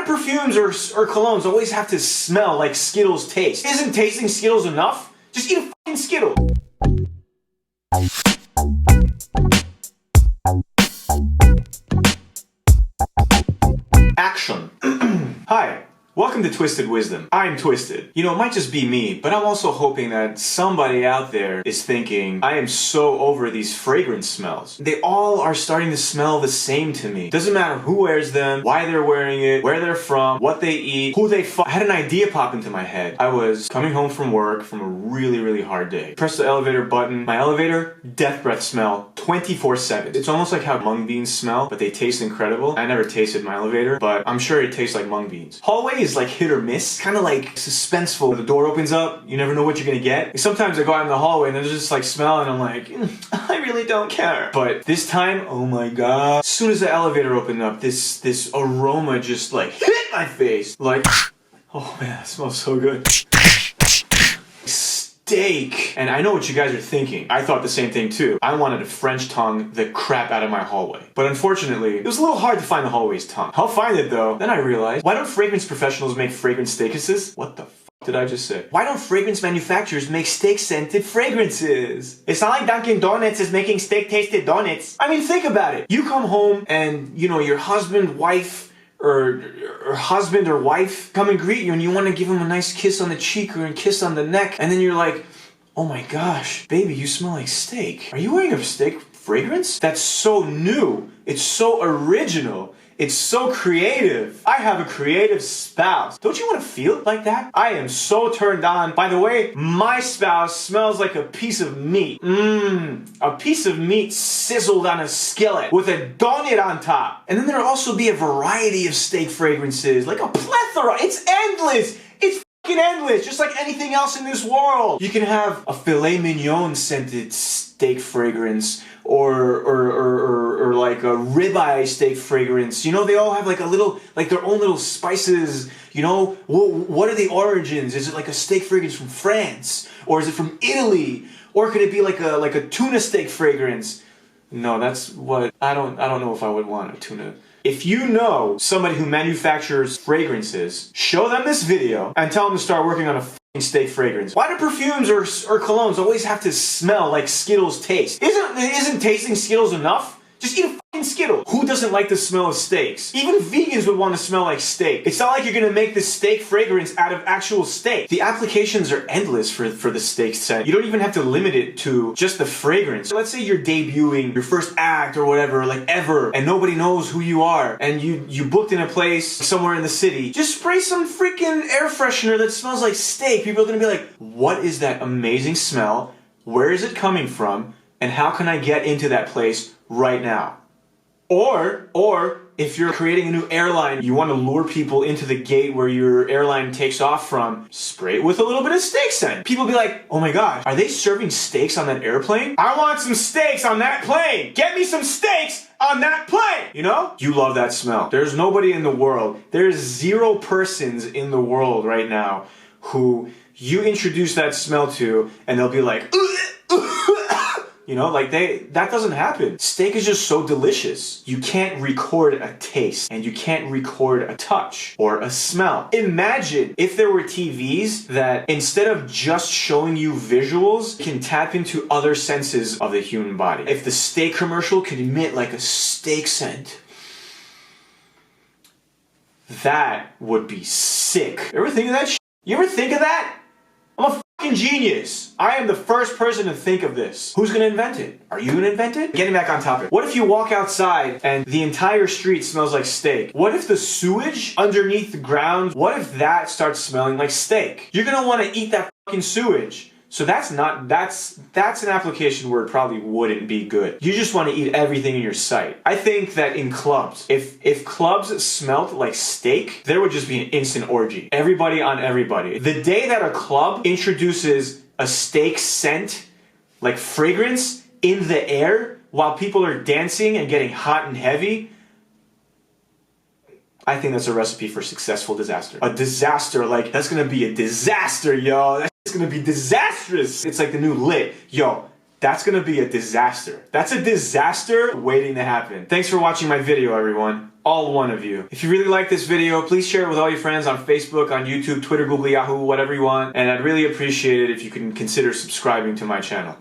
do perfumes or colognes always have to smell like Skittles taste? Isn't tasting Skittles enough? Just eat a fucking Skittle. Action. Hi. Welcome to Twisted Wisdom. I'm Twisted. You know, it might just be me, but I'm also hoping that somebody out there is thinking, I am so over these fragrance smells. They all are starting to smell the same to me. Doesn't matter who wears them, why they're wearing it, where they're from, what they eat, who they fuck. I had an idea pop into my head. I was coming home from work from a really hard day. Press the elevator button. My elevator, death breath smell, 24/7. It's almost like how mung beans smell, but they taste incredible. I never tasted my elevator, but I'm sure it tastes like mung beans. Hallway is like hit or miss, kind of like suspenseful. The door opens up, you never know what you're gonna get. Sometimes I go out in the hallway and there's just like smell and I'm like, I really don't care. But this time, oh my god. As soon as the elevator opened up, this aroma just like hit my face. Like, oh man, that smells so good. Steak. And I know what you guys are thinking. I thought the same thing too. I wanted to French tongue the crap out of my hallway. But unfortunately, it was a little hard to find the hallway's tongue. I'll find it though. Then I realized, why don't fragrance professionals make fragrance steakuses? What the f did I just say? Why don't fragrance manufacturers make steak-scented fragrances? It's not like Dunkin' Donuts is making steak-tasted donuts. I mean, think about it. You come home and, you know, your husband, wife, or husband or wife come and greet you and you want to give them a nice kiss on the cheek or a kiss on the neck, and then you're like, oh my gosh, baby, you smell like steak. Are you wearing a steak fragrance? That's so new. It's so original. It's so creative. I have a creative spouse. Don't you want to feel it like that? I am so turned on. By the way, my spouse smells like a piece of meat. A piece of meat sizzled on a skillet with a donut on top. And then there'll also be a variety of steak fragrances, like a plethora. It's endless. It's fucking endless, just like anything else in this world. You can have a filet mignon scented steak fragrance, or like a ribeye steak fragrance. You know, they all have like a little, like their own little spices. You know, what are the origins? Is it like a steak fragrance from France, or is it from Italy, or could it be like a tuna steak fragrance? No, that's what I don't know if I would want a tuna. If you know somebody who manufactures fragrances, show them this video and tell them to start working on a steak fragrance. Why do perfumes or colognes always have to smell like Skittles taste? Isn't tasting Skittles enough? Just eat a fucking Skittle. Who doesn't like the smell of steaks? Even vegans would want to smell like steak. It's not like you're gonna make this steak fragrance out of actual steak. The applications are endless for the steak scent. You don't even have to limit it to just the fragrance. Let's say you're debuting your first act or whatever, like ever, and nobody knows who you are, and you booked in a place somewhere in the city. Just spray some freaking air freshener that smells like steak. People are gonna be like, what is that amazing smell? Where is it coming from? And how can I get into that place right now? Or if you're creating a new airline, you want to lure people into the gate where your airline takes off from, spray it with a little bit of steak scent. People be like, oh my gosh, are they serving steaks on that airplane? I want some steaks on that plane. Get me some steaks on that plane. You know? You love that smell. There's nobody in the world. There's 0 persons in the world right now who you introduce that smell to and they'll be like, you know, like that doesn't happen. Steak is just so delicious. You can't record a taste and you can't record a touch or a smell. Imagine if there were TVs that instead of just showing you visuals can tap into other senses of the human body. If the steak commercial could emit like a steak scent, that would be sick. You ever think of that shit? You ever think of that? I'm a fucking genius. I am the first person to think of this. Who's gonna invent it? Are you gonna invent it? Getting back on topic. What if you walk outside and the entire street smells like steak? What if the sewage underneath the ground, what if that starts smelling like steak? You're gonna wanna eat that fucking sewage. So that's an application where it probably wouldn't be good. You just want to eat everything in your sight. I think that in clubs, if clubs smelt like steak, there would just be an instant orgy. Everybody on everybody. The day that a club introduces a steak scent, like fragrance, in the air while people are dancing and getting hot and heavy, I think that's a recipe for successful disaster. A disaster, like, that's gonna be a disaster, yo. That's gonna be disastrous. It's like the new lit. Yo, that's gonna be a disaster. That's a disaster waiting to happen. Thanks for watching my video, everyone. All one of you. If you really like this video, please share it with all your friends on Facebook, on YouTube, Twitter, Google, Yahoo, whatever you want. And I'd really appreciate it if you can consider subscribing to my channel.